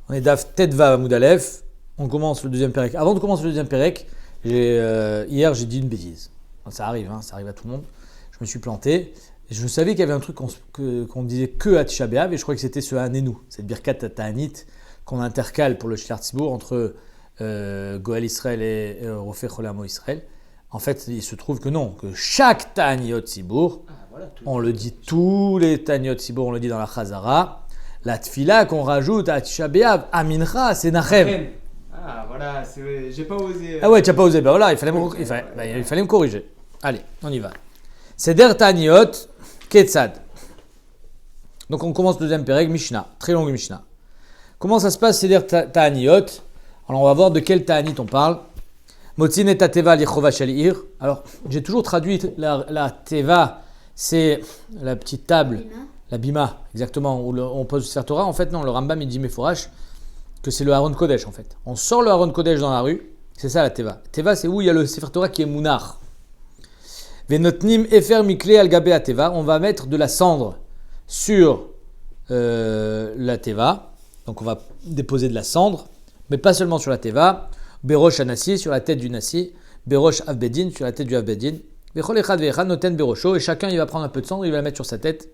On est Daf Tedva Amoud Aleph. On commence le deuxième Pérec. Avant de commencer le deuxième Pérec, hier j'ai dit une bêtise. Ça arrive à tout le monde. Je me suis planté. Et je savais qu'il y avait un truc qu'on disait que à Tisha B'Av, et je crois que c'était ce Hanenu, cette Birkat Ta'anit qu'on intercale pour le Shliach Tzibour entre Goël Israël et Rofeh Cholamo Israël. En fait, il se trouve que non, que chaque Ta'aniot Tzibour, on le dit, tous les Ta'aniot Tzibour, on le dit dans la Chazara. La Tfila qu'on rajoute à Tisha B'Av, à Mincha, c'est Nachem. Ah voilà, j'ai pas osé. Ah ouais, tu n'as pas osé. Ben voilà, il fallait me corriger. Allez, on y va. Seder Ta'aniot Ketzad. Donc on commence le deuxième Péreg, Mishnah, très longue Mishnah. Comment ça se passe Seder Ta'aniot? Alors on va voir de quel Ta'anit on parle. Motzin et Teva lichova shalir. Alors j'ai toujours traduit la Teva, c'est la petite table, la bima, exactement, où on pose le Sefer Torah. En fait non, le Rambam il dit Meforash que c'est le Haron Kodesh en fait. On sort le Haron Kodesh dans la rue, c'est ça la Teva. Teva c'est où il y a le Sefer Torah qui est Mounar. Venotnim efer mikle al gabe a Teva. On va mettre de la cendre sur la Teva. Donc on va déposer de la cendre, mais pas seulement sur la Teva. Berosh Anassi, sur la tête du Nassi. Berosh Avbedin, sur la tête du Avbedin. Bechol echad ve'echad noten berosho. Et chacun il va prendre un peu de cendre, il va la mettre sur sa tête.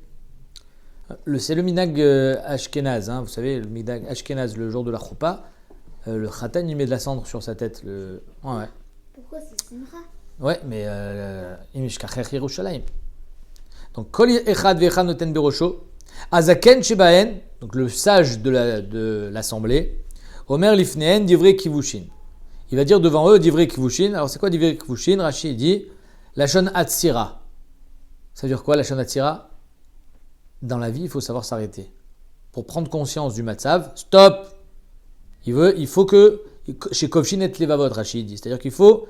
C'est le minag Ashkenaz, vous savez, le minag Ashkenaz, le jour de la choupa. Le khatan il met de la cendre sur sa tête. Ouais. Pourquoi c'est Simcha? Ouais, mais Imishkachech Yerushalayim. Donc, Kol echad ve'echad noten berosho. Azaken shebaen, donc le sage de l'assemblée. Omer lifneen divrei kivushin. Il va dire devant eux divrei kivushin. Alors, c'est quoi divrei kivushin? Rashi dit Lashon atzira. Ça veut dire quoi Lashon atzira? Dans la vie, il faut savoir s'arrêter. Pour prendre conscience du matzav, stop. Il faut que chez Kovshin et Levavot, Rashi dit. C'est-à-dire qu'il faut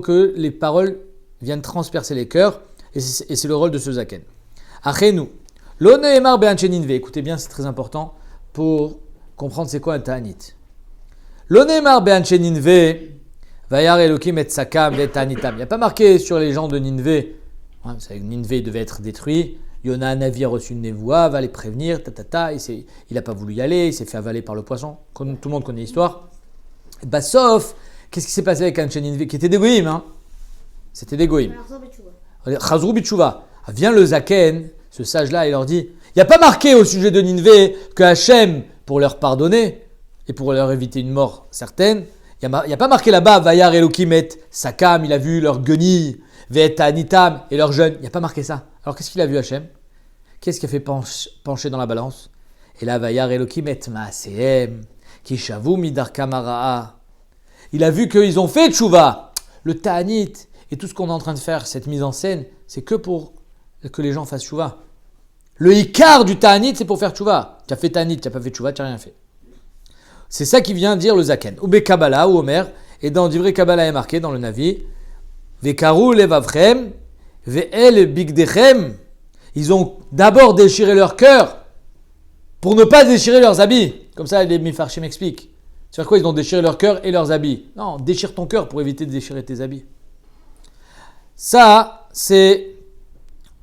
que les paroles viennent transpercer les cœurs, et c'est le rôle de ce zaken. Achenu, lo ne'emar be'ancheninve. Écoutez bien, c'est très important pour comprendre c'est quoi un ta'anit. Lo ne'emar be'ancheninve, vayar Elokim et sakam et ta'anitam. Il n'y a pas marqué sur les gens de Ninvé. Vous savez que Ninvé devait être détruit. Yona Hanavi a reçu une névoie, va les prévenir, il n'a pas voulu y aller, il s'est fait avaler par le poisson. Tout le monde connaît l'histoire. Sauf, qu'est-ce qui s'est passé avec Anshe Ninvé qui était des goïms, C'était des goïms. Chazrou Bitshuva. Vient le Zaken, ce sage-là, il leur dit, il n'y a pas marqué au sujet de Ninvé que Hachem, pour leur pardonner et pour leur éviter une mort certaine, il n'y a pas marqué là-bas, Vayar Elokim et Sakam, il a vu leur guenille, Ve'et Anitam et leurs jeunes. Il n'y a pas marqué ça. Alors qu'est-ce qu'il a vu Hachem? Qu'est-ce qui a fait pencher dans la balance? Et là, Vayar Elokim et Maasehem, Kishavu Midar Kamara'a. Il a vu qu'ils ont fait tchouva. Le ta'anit et tout ce qu'on est en train de faire, cette mise en scène, c'est que pour que les gens fassent tchouva. Le ikar du ta'anit, c'est pour faire tchouva. Tu as fait ta'anit, tu n'as pas fait tchouva, tu n'as rien fait. C'est ça qui vient dire le Zaken. Ou Kabbalah ou Omer. Et dans Divrei Kabbalah est marqué dans le Navi. Vekaru levavchem, ve'el bigdechem. Ils ont d'abord déchiré leur cœur pour ne pas déchirer leurs habits. Comme ça, les Mefarshim m'expliquent. C'est-à-dire quoi? Ils ont déchiré leur cœur et leurs habits. Non, déchire ton cœur pour éviter de déchirer tes habits. Ça, c'est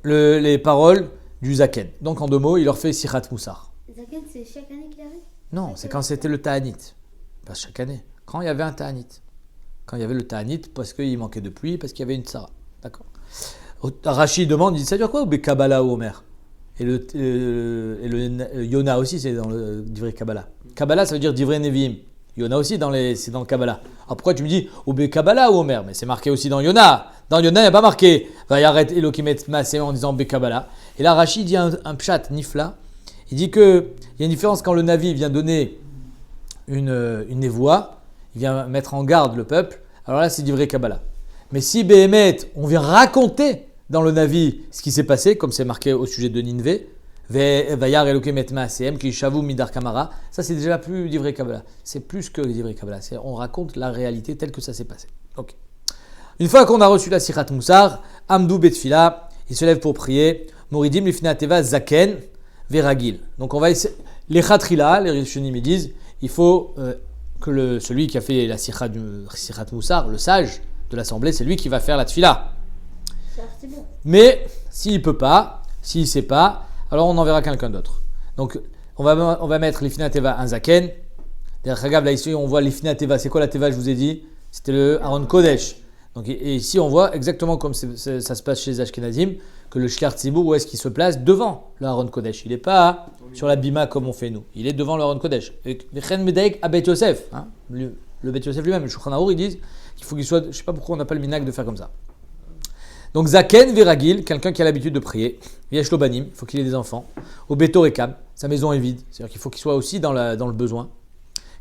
les paroles du Zaken. Donc, en deux mots, il leur fait Sichat Moussar. Zaken, c'est chaque année qu'il arrive? Non, c'est quand c'était le Ta'anit. Pas chaque année. Quand il y avait un Ta'anit. Quand il y avait le Ta'anit, parce qu'il manquait de pluie, parce qu'il y avait une Sarah. D'accord. Rashi demande, il dit, ça veut dire quoi? Ou Kabbalah ou Omer? Et le Yona aussi, c'est dans le Divrei Kabbalah. Kabbalah, ça veut dire Divrei Nevi'im. Yona aussi, c'est dans le Kabbalah. Alors pourquoi tu me dis ou Kabbalah ou Omer? Mais c'est marqué aussi dans Yona. Dans Yona, il n'y a pas marqué Vayaret Elokim et Maasehem en disant Kabbalah. Et là, Rashi dit un pshat, nifla. Il dit qu'il y a une différence quand le Navi vient donner une névoie, il vient mettre en garde le peuple. Alors là, c'est Divrei Kabbalah. Mais si Behemet, on vient raconter dans le Navi ce qui s'est passé, comme c'est marqué au sujet de Ninvé, Vayar Elokim et Maasehem, qui shavu midar kamara, ça c'est déjà plus Divrei Kabbalah. C'est plus que Divrei Kabbalah. On raconte la réalité telle que ça s'est passé. Okay. Une fois qu'on a reçu la Sichat Moussar, Amdou Betfila, il se lève pour prier. Moridim lifnei Teva Zaken Veragil. Donc on va essayer. Les Khatrila, les Rishonim me disent, il faut que celui qui a fait la Sichat Moussar, le sage de l'assemblée, c'est lui qui va faire la Tfila. C'est bon. Mais s'il ne peut pas, s'il ne sait pas, alors on enverra quelqu'un d'autre. Donc on va mettre lifnei Teva un Zaken Regarde, là ici on voit l'Ifnei Teva. C'est quoi la Teva, je vous ai dit? C'était le Aaron Kodesh. Donc, et ici on voit exactement comme ça se passe chez les Ashkenazim, que le Shliach Tzibur, où est-ce qu'il se place? Devant le Aaron Kodesh. Il n'est pas sur la bima comme on fait nous. Il est devant le Aaron Kodesh. Et Chen Medaik à Bet Yosef. Le Bet Yosef lui-même, le Shulchan Arour, ils disent qu'il faut qu'il soit. Je ne sais pas pourquoi on n'a pas le minag de faire comme ça. Donc Zaken Viragil, quelqu'un qui a l'habitude de prier. Yesh Lo Banim, il faut qu'il ait des enfants. Au Beto Rekam, sa maison est vide. C'est-à-dire qu'il faut qu'il soit aussi dans le besoin.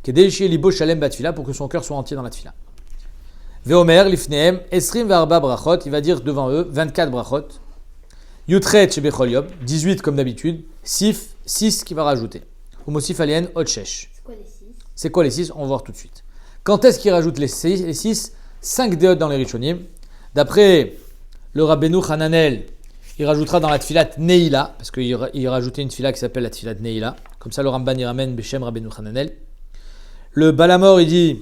Kedei Shei Libo Shalem Batfila, pour que son cœur soit entier dans la tfila. Veomer Lifneem Esrim Ve'arba Brachot, il va dire devant eux 24 brachot. Yutret Shebe Chol Yom, 18 comme d'habitude. Sif, 6 qui va rajouter. Umosif Alien Otshesh. C'est quoi les 6? C'est quoi les 6? On va voir tout de suite. Quand est-ce qu'il rajoute les 6? 5 déotes dans les Rishonim. D'après le Rabbeinu Hananel, il rajoutera dans la tfilat Neila, parce qu'il rajoutait une tfila qui s'appelle la tfilat Neila. Comme ça, le Ramban y ramène Beshem Rabbeinu Hananel. Le Balamor, il dit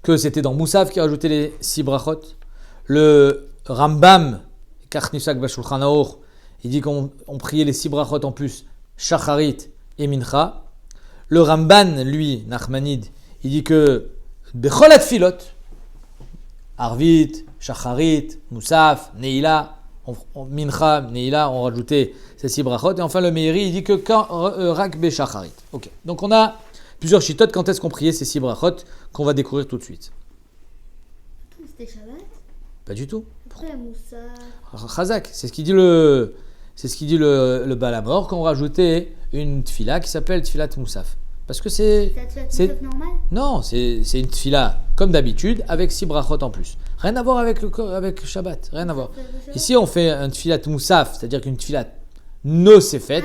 que c'était dans Moussaf qui rajoutait les 6 brachot. Le Rambam, Karnisak Bashulchan Aour, il dit qu'on priait les 6 brachot en plus, Shacharit et Mincha. Le Ramban, lui, Nachmanide, il dit que Bechol Atfilot, Arvit, Shacharit, Moussaf, Neila, Mincha, Neila, on rajoutait ces 6 brachot. Et enfin, le Meiri, il dit que quand Rak Shacharit. Ok. Donc on a plusieurs chitotes. Quand est-ce qu'on priait ces 6 brachot qu'on va découvrir tout de suite? C'était Shabbat? Pas du tout. Après la Moussa. Chazak, c'est ce qu'il dit le Balamor, qu'on rajoutait une tfila qui s'appelle tfilat Moussaf. Parce que c'est normal? Non, c'est une tfila comme d'habitude avec 6 brachot en plus. Rien à voir avec Shabbat, rien à voir. Ici on fait un tfilat Moussaf, c'est-à-dire qu'une tfilat nosefet,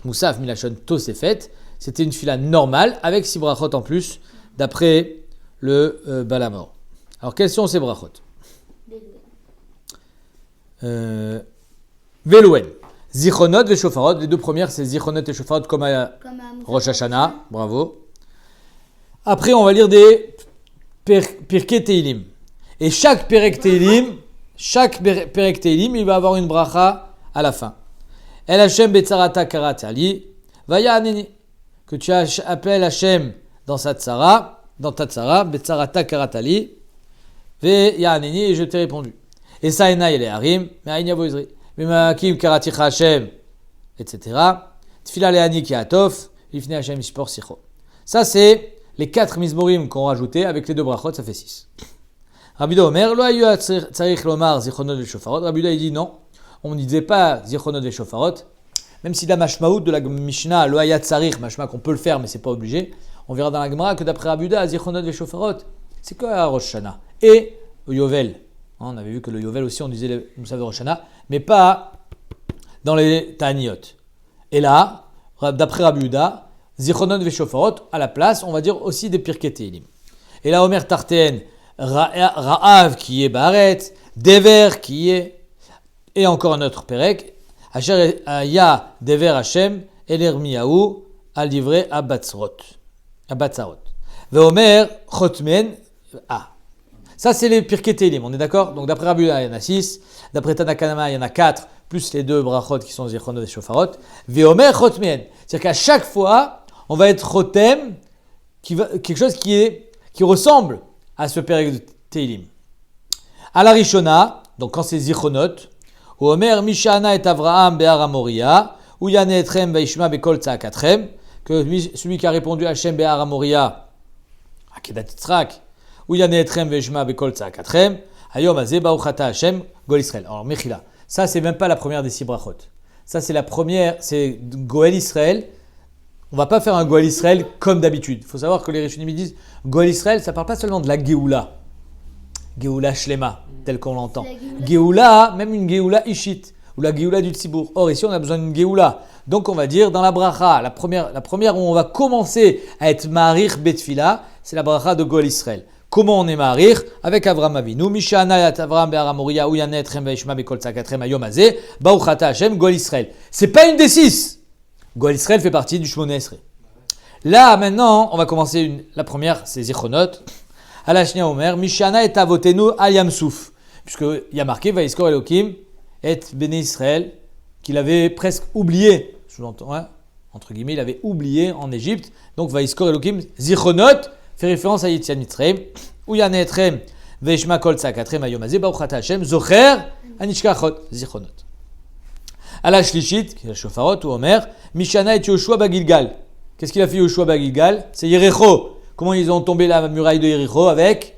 Moussaf milachon tosefet, c'était une tfila normale avec 6 brachot en plus d'après le Balamor. Alors quels sont ces brachot? Velouen. Zichronot et Shofarot. Les deux premières, c'est Zichronot et Shofarot comme à Rosh Hashanah. Bravo. Après, on va lire des Pirkei Teilim. Et chaque Perek Teilim, il va avoir une bracha à la fin. El Hashem betzarata karatali. Vaya aneni. Que tu appelles Hashem dans ta tzara, betzarata karatali. Ve ya aneni, et je t'ai répondu. Et ça, il est harim, mais aïn yavo izri. Mais ma'akim karaticha Hashem, etc. Tfila le'ani ki atof, lifne Hashem ispor sicho. Ça, c'est les 4 mizmorim qu'on rajoutait avec les 2 brachot, ça fait 6. Rabbi Yehuda Omer, lo ayu tzarich lomar zichronot ve'shofarot. Rabbi Yehuda, il dit non, on ne disait pas zichronot ve'shofarot, même si la mashmaout de la Mishnah, lo ayat tzarich, mashma qu'on peut le faire, mais c'est pas obligé. On verra dans la Gemara que d'après Rabbi Yehuda, zichronot ve'shofarot, c'est quoi Rosh Hashanah et Yovel. On avait vu que le Yovel aussi, on disait le Moussaf de Rosh Hashanah, mais pas dans les Ta'aniyot. Et là, d'après Rabbi Yehuda, Zichronot ve'Shofarot, à la place, on va dire aussi des Pirkei Teilim. Et là, Omer Tarten, Ra'av qui est Baaret, Dever qui est, et encore un autre Perek, Asher Ya Dever Hashem, Elermiyahu, al livré à Batzarot. Ve'Omer Chotmen, Ça, c'est les Pirkei Teilim, on est d'accord? Donc, d'après Rabbi Yehuda, il y en a 6. D'après Tanakanama, il y en a 4, plus les 2 brachot qui sont Zichronot et Shofarot. Ve'omer Chotmen. C'est-à-dire qu'à chaque fois, on va être Chotem, quelque chose qui ressemble à ce Perek Teilim. À la Rishona, donc quand c'est Zichronot, Omer Mishana et Avraham Be'ar Amoria, ou Yane Etrem Vaishma Bekol Tza'akatrem, que celui qui a répondu à Hashem Be'ar Amoria, Akedat Yitzhak, ou Yane Etrem Vaishma Bekol Tza'akatrem, Hayom Azeh Baruchata Hashem Gol Israël. Alors, Mechila, ça c'est même pas la première des 6 brachot. Ça c'est la première, c'est Goel Israël. On va pas faire un Goel Israël comme d'habitude. Il faut savoir que les Rishonim disent Goel Israël, ça parle pas seulement de la Géoula. Géoula Shlema, tel qu'on l'entend. Géoula, même une Géoula Ishit, ou la Géoula du Tzibour. Or ici on a besoin d'une Géoula. Donc on va dire dans la bracha, la première où on va commencer à être Marir Betfila, c'est la bracha de Goel Israël. Comment on est marir? Avec Avraham Avinu, Mishana yat Avraham be'ar Amoria, ou yanet rem ve'ishma be'kol tzakatrem ayom hazeh, Baruchata Hashem, Gol Israël. C'est pas une des 6. Gol Israël fait partie du Shmona Esrei. Là, maintenant, on va commencer la première, c'est Zichronot. À la Shnia Omer, Mishana et Avotenu al Yamsouf. Puisqu'il y a marqué, Vaïskor Elohim et Béné Israël, qu'il avait presque oublié. Sous-entendu, entre guillemets, il avait oublié en Égypte. Donc, Vaïskor Elohim Zichronot fait référence à Yetziat Mitzrayim. Ou Yana Etrem Veishma Kol Tzakatrem Hayom Hazeh Baruch Ata Hashem Zocher Anishkachot Zichronot. À la Shlishit, qui est la Shofarot ou Omer, Mishana et Yoshua Bagilgal. Qu'est-ce qu'il a fait Yoshua Bagilgal? C'est Yericho. Comment ils ont tombé la muraille de Yericho? Avec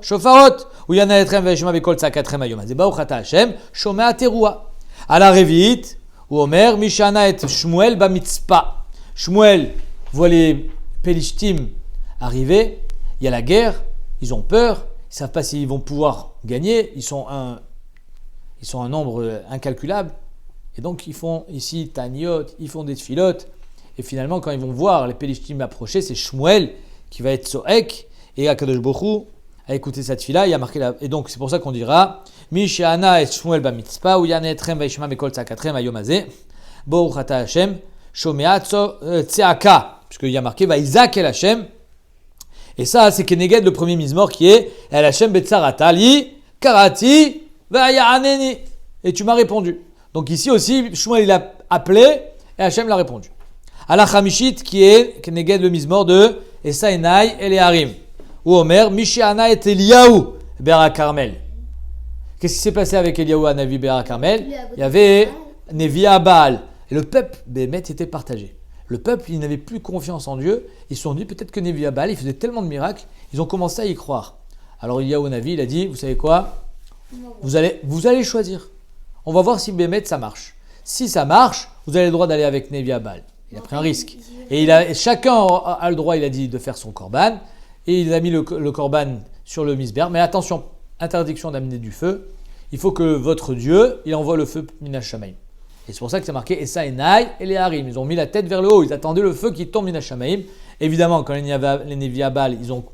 Shofarot. Ou Yana Etrem Veishma Bekol Tzakatrem Hayom Hazeh Baruch Ata Hashem Shomea Teruah. À la Revit, ou Omer, Mishana et Shmuel Bamitzpa. Shmuel voit les Pelishtim arriver, il y a la guerre, ils ont peur, ils ne savent pas s'ils vont pouvoir gagner, ils sont un nombre incalculable, et donc ils font ici Taniot, ils font des tfilotes, et finalement quand ils vont voir les Pelishtim approcher, c'est Shmuel qui va être Soek, et Akadosh Baruch Hu a écouté cette fille-là, il a marqué et donc c'est pour ça qu'on dira Mishana et Shmuel Bamitzpa, ou Yana Etrem Vaishma Bekol Tzakatrem Hayom Hazeh, Baruch Ata Hashem, Shomea Tzeaka, puisqu'il y a marqué Vaïzak El Hashem. Et ça, c'est Keneged, le premier Mizmor, qui est El Hashem Betzaratali, Karati, Vayaaneni. Et tu m'as répondu. Donc ici aussi, Shmuel il a appelé et Hashem l'a répondu. Allah Hamishit, qui est Keneged, le Mizmor de Esa Enai Eleharim. Ou Omer, Mishiana et Eliyahu, Bera Carmel. Qu'est-ce qui s'est passé avec Eliyahu Hanavi Bera Carmel? Il y avait Nevia Baal. Et le peuple, Bémet, était partagé. Le peuple, il n'avait plus confiance en Dieu. Ils se sont dit, peut-être que Nevia Baal, il faisait tellement de miracles, ils ont commencé à y croire. Alors Eliyahu Hanavi, il a dit, vous savez quoi? Vous allez choisir. On va voir si Bémet, ça marche. Si ça marche, vous avez le droit d'aller avec Nevia Baal. Il a pris un risque. Et chacun a le droit, il a dit, de faire son korban. Et il a mis le korban sur le misber. Mais attention, interdiction d'amener du feu. Il faut que votre Dieu, il envoie le feu Minash Shamaim. Et c'est pour ça que c'est marqué Esa Enai et les Harim. Ils ont mis la tête vers le haut. Ils attendaient le feu qui tombe Minash Shamaim. Évidemment, quand les Nevia Baal, ils ont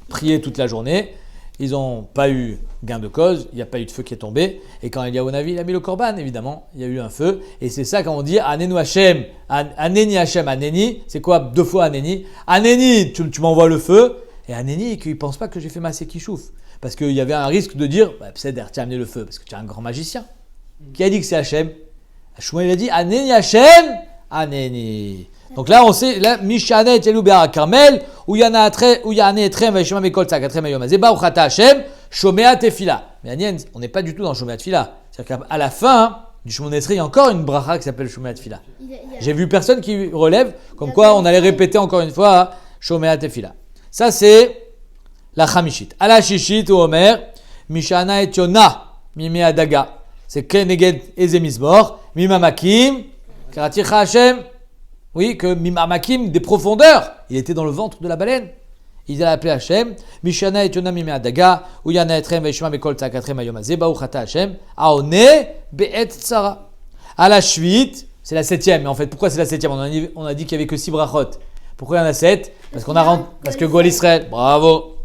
prié toute la journée. Ils n'ont pas eu gain de cause. Il n'y a pas eu de feu qui est tombé. Et quand Eliyahu Hanavi, il a mis le korban, évidemment, il y a eu un feu. Et c'est ça quand on dit Anenu Hashem, Aneni Hashem, Aneni. C'est quoi 2 fois Aneni? Aneni, tu m'envoies le feu. Et Aneni, qu'il ne pense pas que j'ai fait ma Sekichouf. Parce qu'il y avait un risque de dire Pseder, tu as amené le feu. Parce que tu es un grand magicien. Qui a dit que c'est Hashem? Shmuel a dit Aneni Hashem, Aneni. Donc là, on sait, là, Mishane et Elubéa Carmel, où Yana Etrem, Vaishma Bekol Tzakatrem Hayom Hazeh, Baruch Ata Hashem, Shomea Tefila. Mais Anien, on n'est pas du tout dans Shomea Tefila. C'est-à-dire qu'à la fin du Shemon Esrei, il y a encore une bracha qui s'appelle Shomea Tefila. J'ai vu personne qui relève, comme quoi on allait répéter encore une fois Shomea Tefila. Ça, c'est la Chamishit. À la Shishit, ou Omer, Mishana et Yona, Mime Adaga. C'est Keneged Ezemizbor, Mimamakim, Karaticha Hashem. Oui, que Mimamakim, des profondeurs. Il était dans le ventre de la baleine. Il a appelé Hashem. Mishana et Yona Mime Adaga, Uyana Etrem Veishma Bekol Tzakatrem Hayom Hazeh, Baruch Ata Hashem, Aone Be'et Tzara. À la Shvit, c'est la 7e. Mais en fait, pourquoi c'est la 7e? On a dit qu'il n'y avait que 6 brachot. Pourquoi il y en a 7? Parce que Goal Israël. Bravo.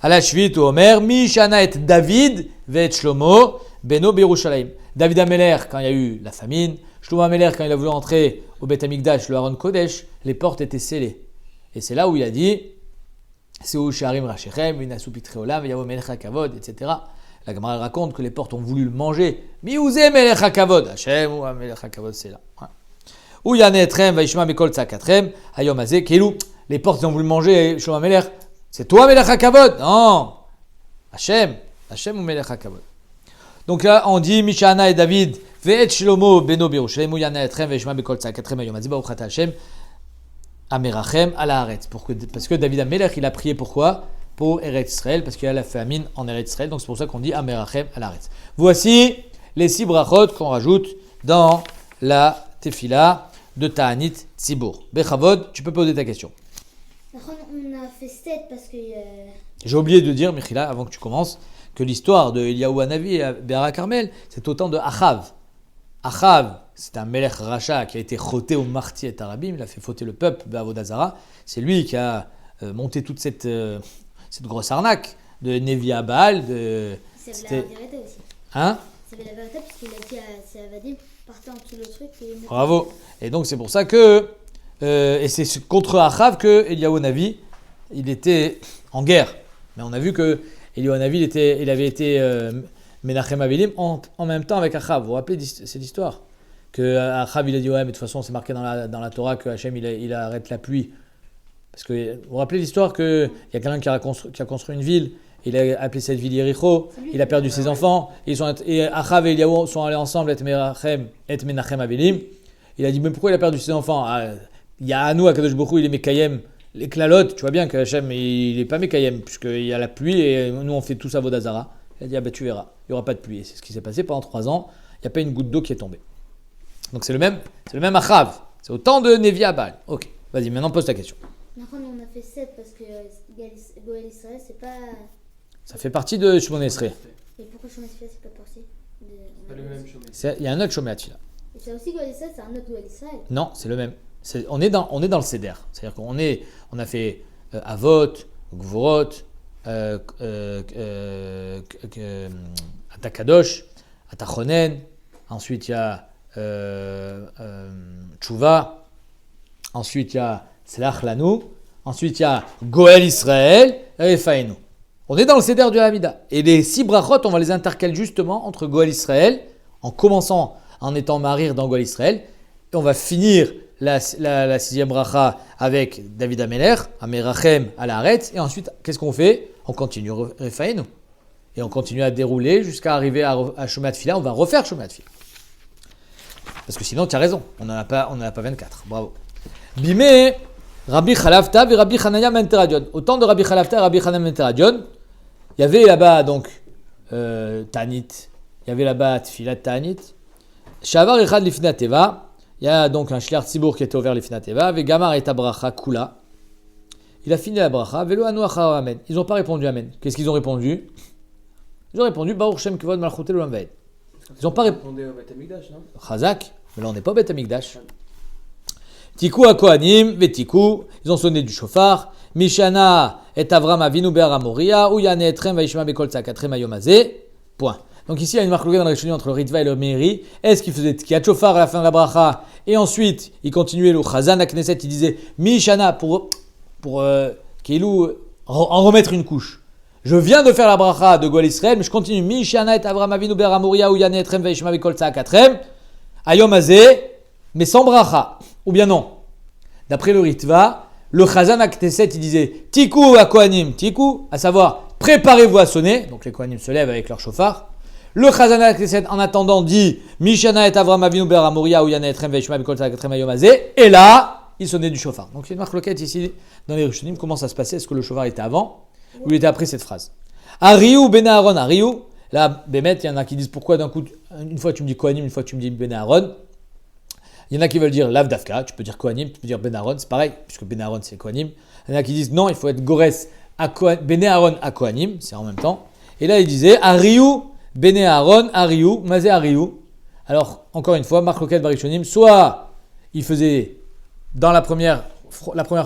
À la Shvit ou Omer, Mishana et David Ve'et Shlomo, Beno Birushalayim. David Ameler, quand il y a eu la famine, Shlomo Ameler, quand il a voulu entrer au Beth Amikdash, le Haron Kodesh, les portes étaient scellées. Et c'est là où il a dit Seu Sharim Rachechem, Vinasu Pitreolam, Yavo Melech HaKavod, etc. La Gemara raconte que les portes ont voulu le manger. Miouze Melech HaKavod, Hashem ou Melech HaKavod, c'est là. Ou Yanetrem, Vaishma Bekol Tzakatrem, Hayom Hazeh, Kelou. Les portes ont voulu manger Shlomo Ameler. C'est toi Melech HaKavod? Non, Hashem ou Melech HaKavod. Donc là, on dit Mishana et David, Ve'et Shlomo Beno Birushalayim, Yana Etrem, Veishma Bekol Tzakatrem, Hayom Hazeh, Baruch Ata Hashem, Amerachem, à la Haaretz. Parce que David Amelech, il a prié pourquoi? Pour Eretz Israël, parce qu'il y a la famine en Eretz Israël, donc c'est pour ça qu'on dit Amerachem, à la Haaretz. Voici les 6 brachot qu'on rajoute dans la Tefila de Ta'anit Tzibur. Bechavod, tu peux poser ta question. On a fait 7 parce que. J'ai oublié de dire, Michila, avant que tu commences, que l'histoire de Eliyahu Hanavi et Bera Carmel, c'est au temps de Achav. Achav, c'est un Melech Racha qui a été choté au martyr et Tarabim, il a fait fauter le peuple d'Avodazara. C'est lui qui a monté toute cette grosse arnaque de Nevia Baal. C'est la vérité aussi. Hein? C'est la vérité parce qu'il a dit à Avadim, partez en dessous le truc. Bravo. Et donc c'est pour ça que, et c'est contre Achav que Eliyahu Hanavi, il était en guerre. Mais on a vu que Eliyahu Hanavi, il avait été Menachem Avelim en même temps avec Achav. Vous vous rappelez cette histoire? que Achav il a dit ouais, mais de toute façon c'est marqué dans la Torah que Hachem il arrête la pluie. Parce que vous vous rappelez l'histoire qu'il y a quelqu'un qui a construit une ville, il a appelé cette ville Yericho, il a perdu ses enfants, et Achav et Eliyahu sont allés ensemble, et Menachem Avelim. Il a dit mais pourquoi il a perdu ses enfants? Il y a Anou, Akadosh Baruch Hu, il est Mekayem, les clalotes, tu vois bien que Hachem il n'est pas Mekayem, puisqu'il y a la pluie et nous on fait tout ça Vodazara. Il a dit tu verras, il n'y aura pas de pluie. Et c'est ce qui s'est passé pendant 3 ans, il n'y a pas une goutte d'eau qui est tombée. Donc c'est le même Achav, c'est autant de Nevi Abal. Ok, vas-y, maintenant pose ta question. Maintenant, on a fait 7 parce que Goël Israël, c'est pas. Ça fait partie de Shmon Esrei. Et pourquoi Shomé Israël, c'est pas parti C'est pas le même Shomé. Il y a un autre Shomé Atfila. Et c'est aussi Goël Israël, c'est un autre Goël Israël. Non, c'est le même. On est dans le Seder. C'est-à-dire on a fait Avot, Gvorot, Atakadosh, Atachonen. Ensuite, il y a Tchouva. Ensuite, il y a Selach Lanu. Ensuite, il y a Goël Israël et Faenu. On est dans le Seder du Hamida. Et les 6 brachot, on va les intercaler justement entre Goël Israël, en commençant en étant marir dans Goël Israël. Et on va finir la 6e bracha avec David Ameler, Amerachem à la Haaretz. Et ensuite, qu'est-ce qu'on fait? On continue Faenu. Et on continue à dérouler jusqu'à arriver à Shomé Atfila. On va refaire Shomé Atfila. Parce que sinon, tu as raison. On n'en a pas 24. Bravo. Bimé, Rabbi Khalafta et Rabbi Hanania Menteradion. Au temps de Rabbi Khalafta et Rabbi Hanania Menteradion, il y avait là-bas donc Tanit. Il y avait là-bas Tfilat Tanit. Shavar Echad Lifnei Teva. Il y a donc un Shliach Tzibour qui était ouvert Lifnei Teva. Avec Gamar et Tabracha Kula. Il a fini la bracha. Velo Anu Achar Amen. Ils n'ont pas répondu Amen. Qu'est-ce qu'ils ont répondu? Ils ont répondu Baruch Shem Kivod Malchuté L'Olam Vaed. Ils n'ont pas répondu au Beth Amikdash, non? Chazak. Mais là on n'est pas au Beth Amikdash. Tiku à Kohanim, Vetiku, ils ont sonné du chauffard. Mishana et Avram Avinu Be'ar Moria, ou Yane Etrem Vaishma Bekol Tzakatrem Ayomazé. Point. Donc ici il y a une marque dans le Rishonim entre le Ritva et le Meiri. Est-ce qu'il faisait Tkiyat Chauffard à la fin de la bracha? Et ensuite il continuait le Chazan à Knesset, il disait Mishana pour Keilou en remettre une couche. Je viens de faire la bracha de Goël Israël, mais je continue. Mishana et Avram Avinu Be'ar Moria, ou Yane Etrem Vaishma Bekol Tzakatrem Ayomazé, mais sans bracha. Ou bien non. D'après le Ritva, le Chazan à Knesset, il disait Tiku à Kohanim, Tiku, à savoir préparez-vous à sonner. Donc les Kohanim se lèvent avec leur chauffard. Le Chazan à Knesset, en attendant, dit Mishana et Avram Avinu Be'ar Moria ou Yana Etrem Veishma Bikol Tzakatrem Ayomazé. Et là, il sonnait du chauffard. Donc il y a une marque loquette ici dans les Rishonim. Comment ça se passait? Est-ce que le chauffard était avant ou il était après cette phrase? Ariou Ben Aaron, Ariou. Là, Bémet, il y en a qui disent pourquoi d'un coup, une fois tu me dis Kohanim, une fois tu me dis Ben Aaron. Il y en a qui veulent dire Lav Dafka, tu peux dire Kohanim, tu peux dire Ben Aaron, c'est pareil, puisque Ben Aaron c'est Kohanim. Il y en a qui disent non, il faut être Gores Ben Aaron à Kohanim, c'est en même temps. Et là il disait Ariou, Ben Aaron, Ariou, Mazé Ariou. Alors encore une fois, Marc Loquet Barishonim, soit il faisait dans la première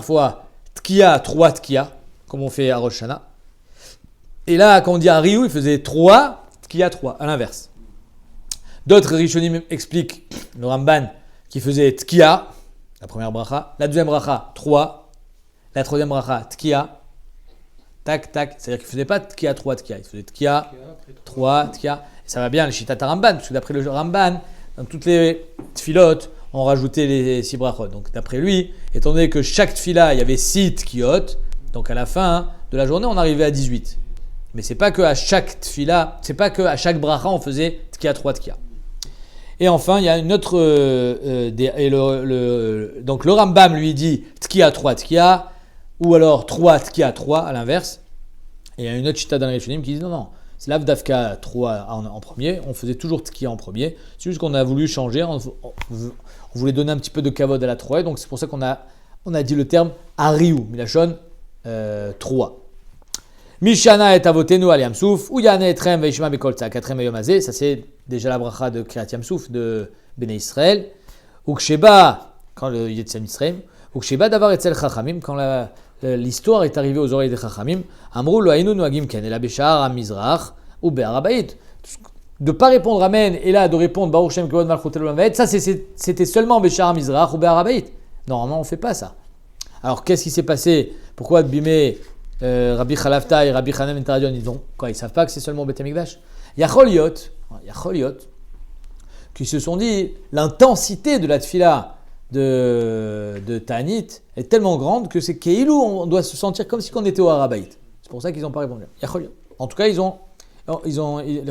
fois Tkiya, 3 Tkiya, comme on fait à Rosh Hashanah. Et là quand on dit Ariou, il faisait 3 Tkiya, 3, à l'inverse. D'autres Rishonim expliquent, le Ramban, qui faisait Tkiya, la première bracha, la deuxième bracha, 3, la troisième bracha, Tkiya, tac, tac, c'est-à-dire qu'il ne faisait pas Tkiya, 3, Tkiya, il faisait Tkiya, 3, Tkiya, et ça va bien le Shitat Ramban, parce que d'après le Ramban, dans toutes les tfilotes, on rajoutait les 6 brachot. Donc d'après lui, étant donné que chaque tfila, il y avait 6 tkiyot, donc à la fin de la journée, on arrivait à 18. Mais c'est pas que à chaque tfila, c'est pas que à chaque bracha, on faisait Tkiya, 3, Tkiya. Et enfin, il y a une autre. Donc le Rambam lui dit Tkiya 3 Tkiya, ou alors 3 Tkiya 3 à l'inverse. Et il y a une autre chita dans les Rishonim qui dit non, c'est Lav Dafka 3 en premier, on faisait toujours Tkiya en premier. C'est juste qu'on a voulu changer, on voulait donner un petit peu de kavod à la 3, donc c'est pour ça qu'on a dit le terme Ariou, Milachon 3. Mishana et Avotenu al Yamsouf, ou Yana Etrem Veishma Bekol Tzakatrem Ayomazé, ça c'est déjà la bracha de Kriyat Yamsouf de Bnei Israël. Ou Ksheba, quand le Yetzem Israël, ou Ksheba Davar Etzel Chachamim, quand l'histoire est arrivée aux oreilles des Chachamim, Amrou lo Ainu Noagim Ken, et la Béchar à Mizrach, ou Be'arabait. De ne pas répondre Amen, et là de répondre Baruch Shem Kevod Malchuté L'Olam Vaed, ça c'était seulement Béchar à Mizrach ou Be'arabait. Normalement on ne fait pas ça. Alors qu'est-ce qui s'est passé? Pourquoi Bimé Rabbi Khalafta et Rabbi Hanan Ben Taradion, ils savent pas que c'est seulement Beth Amikdash. Yachol Yot, qui se sont dit l'intensité de la tfila de Ta'anit est tellement grande que c'est Keilou, on doit se sentir comme si on était au Harabaït. C'est pour ça qu'ils n'ont pas répondu. En tout cas, les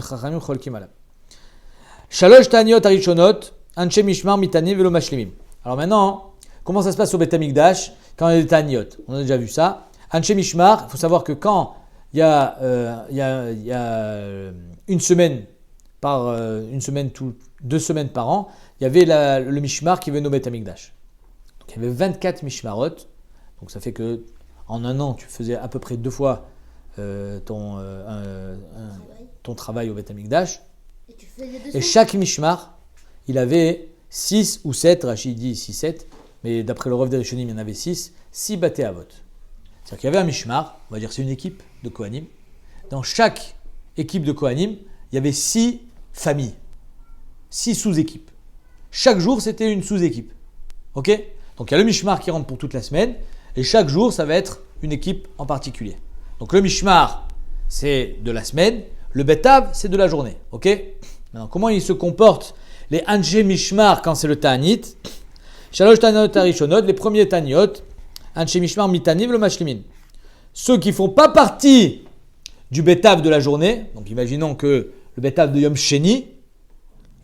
Chachamim cholkim alav. Shalosh Ta'aniot Arishonot, Anshe Mishmar Mitani Velo Mashlimim. Alors maintenant, comment ça se passe au Beth Amikdash quand il y a des Ta'aniot? On a déjà vu ça. Anshe Mishmar, il faut savoir que quand il y a une semaine, 2 semaines par an, il y avait le Mishmar qui venait au Beth Amikdash. Donc il y avait 24 Mishmarot. Donc ça fait que en un an, tu faisais à peu près 2 fois ton travail au Beth Amikdash. Et chaque Mishmar, il avait 6 ou 7, Rachid dit 6-7, mais d'après le Rav des Rishonim, il y en avait 6 Baté Avot. C'est-à-dire qu'il y avait un Mishmar, on va dire c'est une équipe de Kohanim. Dans chaque équipe de Kohanim, il y avait 6 familles, 6 sous-équipes. Chaque jour, c'était une sous-équipe. Ok? Donc il y a le Mishmar qui rentre pour toute la semaine, et chaque jour, ça va être une équipe en particulier. Donc le Mishmar, c'est de la semaine, le Betav, c'est de la journée. Ok? Maintenant, comment ils se comportent les Anshe Mishmar quand c'est le Ta'anit? Shalosh Ta'aniot Arishonot, les premiers Ta'aniot, Anshe Mishmar Mitani Velo Mashlimin. Ceux qui ne font pas partie du Betav de la journée, donc imaginons que le Betav de Yom Sheni,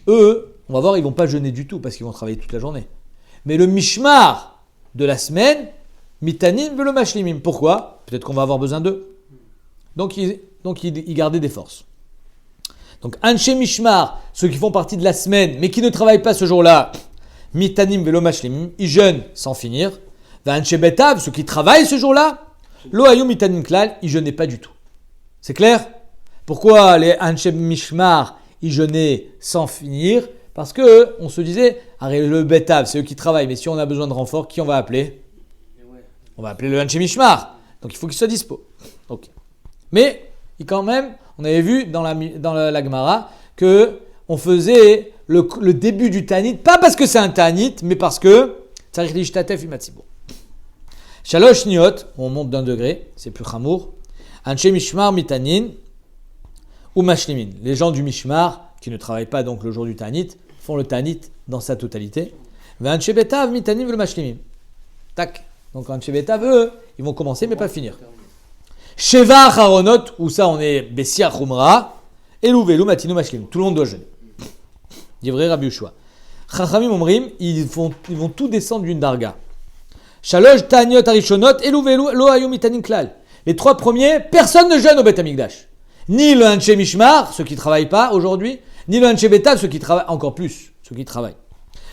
eux, on va voir, ils ne vont pas jeûner du tout parce qu'ils vont travailler toute la journée. Mais le Mishmar de la semaine, Mitanim Velo Mashlimim. Pourquoi? Peut-être qu'on va avoir besoin d'eux. Donc ils gardaient des forces. Donc Anshe Mishmar, ceux qui font partie de la semaine mais qui ne travaillent pas ce jour-là, Mitanim Velo Mashlimim, ils jeûnent sans finir. Va Anshe Betav, ceux qui travaillent ce jour-là, Lo Hayom Mitanim Klal, ils jeûnaient pas du tout. C'est clair? Pourquoi les Anshe Mishmar, ils jeûnaient sans finir? Parce que on se disait, le Betav, c'est eux qui travaillent, mais si on a besoin de renfort, qui on va appeler? On va appeler le Anshe Mishmar. Donc il faut qu'il soit dispo. Ok. Mais quand même, on avait vu dans la Gemara que on faisait le début du Ta'anit, pas parce que c'est un Ta'anit, mais parce que Tzarich Lishtatef Imatzibur. Shalosh Niot, on monte d'un degré, c'est plus chamour. Anshe Mishmar Mitanin ou Mashlimin. Les gens du Mishmar, qui ne travaillent pas donc le jour du Ta'anit, font le Ta'anit dans sa totalité. Anshe Betav Mitanin Velo Mashlimin. Tac. Donc Anshe Betav, eux, ils vont commencer mais pas finir. Sheva Charonot, où ça on est Bessia Chumra, Elou Velu Matinu Mashlim. Tout le monde doit jeûner. Divrei Rabbi Yoshua. Chachamim Omrim, ils vont tout descendre d'une darga. Shalosh Ta'aniot Arishonot, Elou Velu Lo Hayom Mitanin Klal. Les 3 premiers, personne ne jeûne au Beth Amikdash. Ni le Anshe Mishmar, ceux qui ne travaillent pas aujourd'hui, ni le Anshe Betav, ceux qui travaillent encore plus, ceux qui travaillent.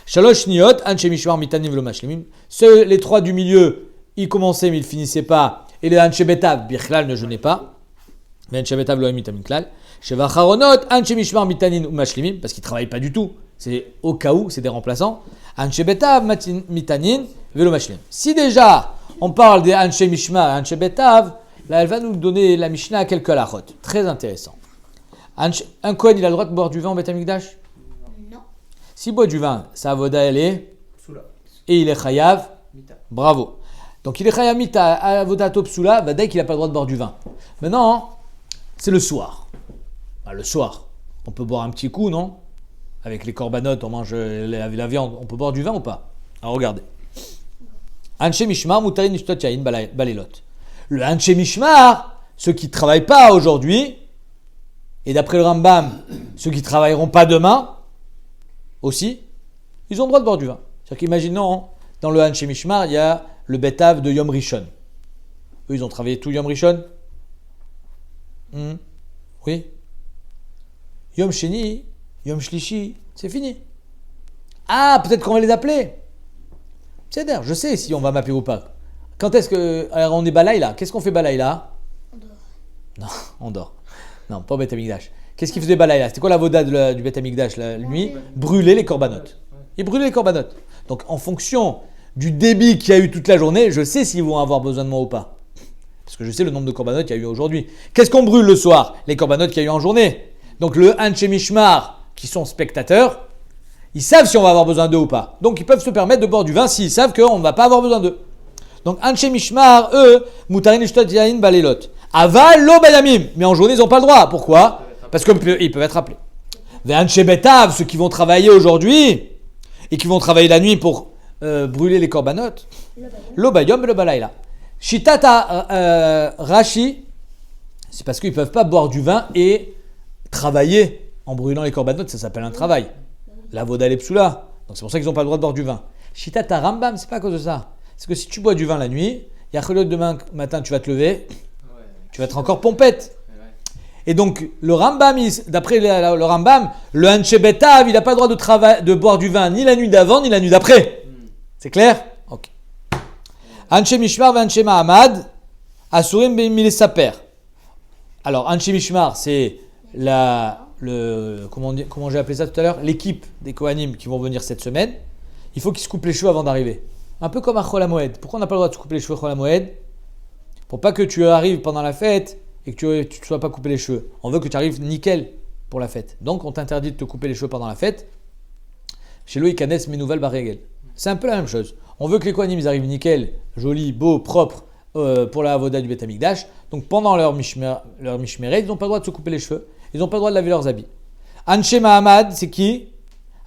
Shalosh Niot, Anshe Mishmar Mitanim Velo Mashlimim. Les 3 du milieu, ils commençaient mais ils ne finissaient pas. Et les Anshe Betav, Birchlal ne jeûnaient pas. Mais Anshe Betav, Lo Mitanim Klal. Sheva Charonot, Anshe Mishmar Mitanin ou Mashlimim, parce qu'ils ne travaillent pas du tout. C'est au cas où, c'est des remplaçants. Anshe Betav, Mitanin, Velo Mashlim. Si déjà, on parle des Anshe Mishmar et Anshe Betav, là, elle va nous donner la Mishnah à quelques halachot. Très intéressant. Un Kohen, il a le droit de boire du vin au Beth Amikdash? Non. S'il boit du vin, sa avoda, elle est Psoula. et il est chayav. Mita. Bravo. Donc il est chayav mita avoda psoula, dès qu'il n'a pas le droit de boire du vin. Maintenant, c'est le soir. Le soir, on peut boire un petit coup, non? Avec les corbanotes, on mange la viande. On peut boire du vin ou pas? Alors regardez. Anshe Mishmar, Mutarin Nishtot Yain Balelot. Le Anshe Mishmar, ceux qui ne travaillent pas aujourd'hui, et d'après le Rambam, ceux qui ne travailleront pas demain, aussi, ils ont le droit de boire du vin. C'est-à-dire qu'imaginons, dans le Anshe Mishmar, il y a le Betav de Yom Rishon. Eux, ils ont travaillé tout Yom Rishon? Oui. Yom Sheni, Yom Shlishi, c'est fini. Ah, peut-être qu'on va les appeler. C'est d'ailleurs, je sais si on va m'appeler ou pas. Quand est-ce que... Alors on est balaï là. Qu'est-ce qu'on fait balaï là? On dort. Non, on dort. Non, pas au Beth Amikdash. Qu'est-ce qu'il faisait balaï là? C'était quoi la voda du Beth Amikdash la nuit? Brûler les corbanotes. Ils brûlaient les corbanotes. Donc en fonction du débit qu'il y a eu toute la journée, je sais s'ils vont avoir besoin de moi ou pas. Parce que je sais le nombre de corbanotes qu'il y a eu aujourd'hui. Qu'est-ce qu'on brûle le soir? Les corbanotes qu'il y a eu en journée. Donc le Anshe Mishmar, qui sont spectateurs, ils savent si on va avoir besoin d'eux ou pas. Donc ils peuvent se permettre de boire du vin s'ils savent qu'on ne va pas avoir besoin d'eux. Donc Anshe Mishmar, eux, Mutarin Ishtot Yain Balelot. Aval Lo Bayamim. Mais en journée, ils n'ont pas le droit. Pourquoi? Parce qu'ils peuvent être appelés. Ve'anshe betav, ceux qui vont travailler aujourd'hui et qui vont travailler la nuit pour brûler les korbanot. Lo bayom lo balayla. Shitata Rashi, c'est parce qu'ils ne peuvent pas boire du vin et travailler en brûlant les korbanot, ça s'appelle un travail. La voda lepsula. Donc c'est pour ça qu'ils n'ont pas le droit de boire du vin. Shitata Rambam, c'est pas à cause de ça. C'est que si tu bois du vin la nuit, Yachelot demain matin tu vas te lever, tu vas être encore pompette. Et donc le Rambam, d'après le Rambam, le Anshe Betav, il n'a pas le droit de boire du vin ni la nuit d'avant ni la nuit d'après. C'est clair? Ok. Anshe Mishmar va Anshe Mahamad, Asurim ben Milesaper. Alors Anshe Mishmar, c'est comment j'ai appelé ça tout à l'heure, l'équipe des Kohanim qui vont venir cette semaine. Il faut qu'ils se coupent les cheveux avant d'arriver. Un peu comme à Chol HaMoed. Pourquoi on n'a pas le droit de se couper les cheveux à Chol HaMoed? Pour pas que tu arrives pendant la fête et que tu ne sois pas coupé les cheveux. On veut que tu arrives nickel pour la fête. Donc on t'interdit de te couper les cheveux pendant la fête. Chez lui, Ikanes Menouval Barregel. C'est un peu la même chose. On veut que les Kohanim ils arrivent nickel, jolis, beaux, propres pour la avoda du Beth Amikdash. Donc pendant leur mishmeret, ils n'ont pas le droit de se couper les cheveux. Ils n'ont pas le droit de laver leurs habits. Anshe Mahamad, c'est qui?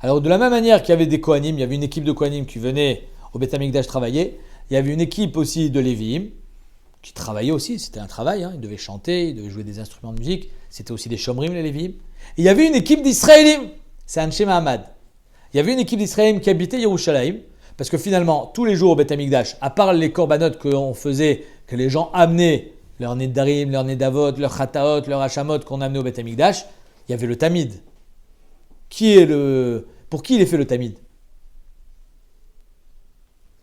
Alors de la même manière qu'il y avait des Kohanim, il y avait une équipe de Kohanim qui venait au Beth Amikdash travailler. Il y avait une équipe aussi de Lévi'im qui travaillaient aussi, c'était un travail, ils devaient chanter, ils devaient jouer des instruments de musique, c'était aussi des Shomrim les Lévi'im. Et il y avait une équipe d'Israélim, c'est Anshe Mahamad. Il y avait une équipe d'Israélim qui habitait Yerushalayim, parce que finalement, tous les jours au Beth Amikdash, à part les korbanot qu'on faisait, que les gens amenaient, leur nedarim, leur nedavot, leur chataot, leur hachamot qu'on amenait au Beth Amikdash, il y avait le tamid. Pour qui il est fait le tamid?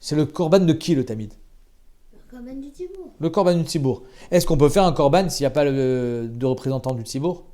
C'est le korban de qui le tamid? Le korban du Tzibour. Le korban du Tzibour. Est-ce qu'on peut faire un korban s'il n'y a pas de représentant du Tzibour?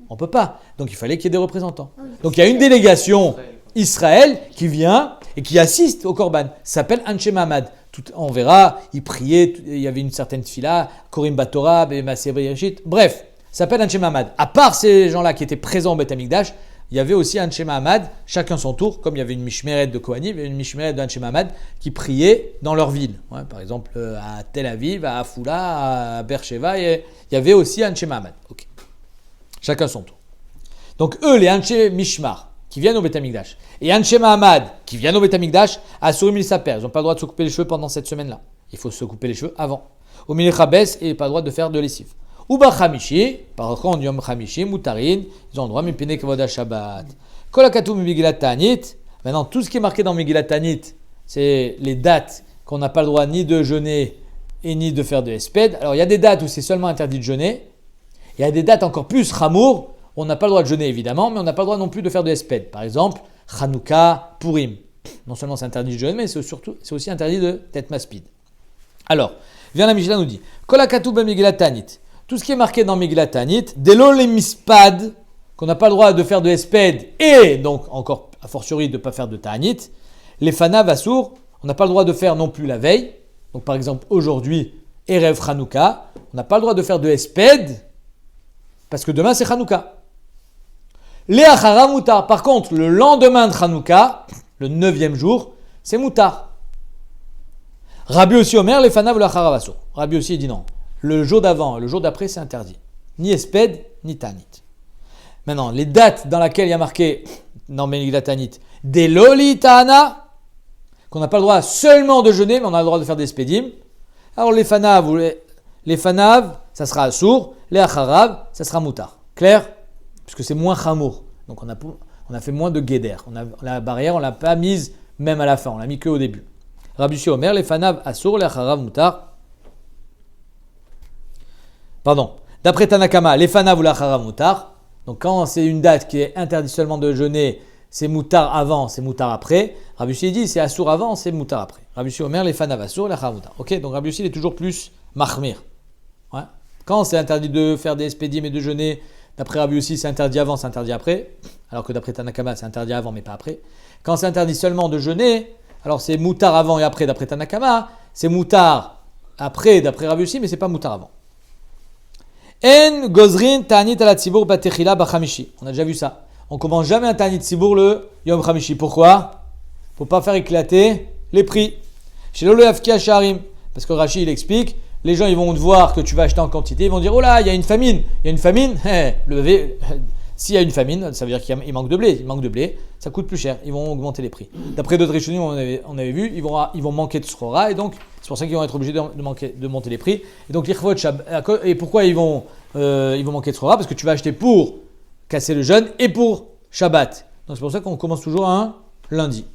On ne peut pas. Donc il fallait qu'il y ait des représentants. Donc il y a une délégation Israël qui vient et qui assiste au korban. Ça s'appelle Anshe Mahamad. On verra, ils priaient, il y avait une certaine tfila, Korim Batorah, Maaseh Bereshit. Bref, ça s'appelle Anshe Mahamad. À part ces gens-là qui étaient présents au Beth Amikdash, il y avait aussi Anshe Mahamad, chacun son tour, comme il y avait une mishmeret de Kohanim et une mishmeret de Anshe Mahamad qui priaient dans leur ville. Ouais, par exemple, à Tel Aviv, à Afula, à Beersheva, il y avait aussi Anshe Mahamad. Okay. Chacun son tour. Donc eux, les Anshe Mishmar, qui viennent au Beth Amikdash, et Anshe Mahamad, qui viennent au Beth Amikdash, à Asurim Milesaper, ils n'ont pas le droit de se couper les cheveux pendant cette semaine-là. Il faut se couper les cheveux avant. Au Milechabes, et pas le droit de faire de lessive. Uba Chamishi, par contre, Yom Chamishi, Moutarin, ils ont le droit, Mipene Kavoda Shabbat. Kolakatou Megillat Ta'anit, maintenant tout ce qui est marqué dans Megillat Ta'anit, c'est les dates qu'on n'a pas le droit ni de jeûner et ni de faire de hesped. Alors il y a des dates où c'est seulement interdit de jeûner, il y a des dates encore plus chamour, où on n'a pas le droit de jeûner évidemment, mais on n'a pas le droit non plus de faire de hesped. Par exemple, Hanouka, Purim. Non seulement c'est interdit de jeûner, mais c'est aussi interdit de tête maspide. Alors, vient la Mishnah nous dit, Kolakatou Megillat Ta'anit. Tout ce qui est marqué dans Megillat Ta'anit, Delo le mispad, qu'on n'a pas le droit de faire de hesped et donc encore a fortiori de ne pas faire de Ta'anit, les fanav assour, on n'a pas le droit de faire non plus la veille. Donc par exemple aujourd'hui, Erev Hanouka, on n'a pas le droit de faire de hesped parce que demain c'est Hanouka. Les achara moutar, par contre le lendemain de Hanouka, le 9e jour, c'est moutar. Rabbi aussi Omer, les fanav le achara assour. Rabbi aussi dit non. Le jour d'avant et le jour d'après, c'est interdit. Ni hesped, ni ta'anit. Maintenant, les dates dans lesquelles il y a marqué dans Megillat Ta'anit, des loli ta'ana, qu'on n'a pas le droit seulement de jeûner, mais on a le droit de faire des hespédim. Alors les fanav, ça sera assour, les acharav, ça sera moutar. Clair? Puisque c'est moins chamour. Donc on a fait moins de guéder. La barrière, on ne l'a pas mise même à la fin, on l'a mis que au début. Rabbi Omer, les fanav assour, les acharav moutar. Pardon, d'après Tanakama, les fanav ou l'acharav moutar. Donc quand c'est une date qui est interdite seulement de jeûner, c'est moutar avant, c'est moutar après. Rabbi Yossi dit c'est assour avant, c'est moutar après. Rabbi Yossi Omer, les fanav assour, l'acharav moutar. Ok, donc Rabbi Yossi il est toujours plus mahmir. Ouais. Quand c'est interdit de faire des espédim et de jeûner, d'après Rabbi Yossi c'est interdit avant, c'est interdit après. Alors que d'après Tanakama c'est interdit avant mais pas après. Quand c'est interdit seulement de jeûner, alors c'est moutar avant et après d'après Tanakama. C'est moutar après d'après Rabbi Yossi mais c'est pas moutar avant. En gozrin ta'anit ala tzibour batechila bachamishi. On a déjà vu ça. On commence jamais un ta'anit tzibour le yom chamishi. Pourquoi? Pour pas faire éclater les prix. Chez le yafki sharim. Parce que Rashi il explique, les gens ils vont te voir que tu vas acheter en quantité, ils vont dire oh là il y a une famine, s'il y a une famine, ça veut dire qu'il manque de blé, ça coûte plus cher, ils vont augmenter les prix. D'après d'autres Rishonim, on avait vu, ils vont manquer de Srora, et donc c'est pour ça qu'ils vont être obligés de monter les prix. Et donc et pourquoi ils vont manquer de Srora? Parce que tu vas acheter pour casser le jeûne et pour Shabbat. Donc c'est pour ça qu'on commence toujours un lundi,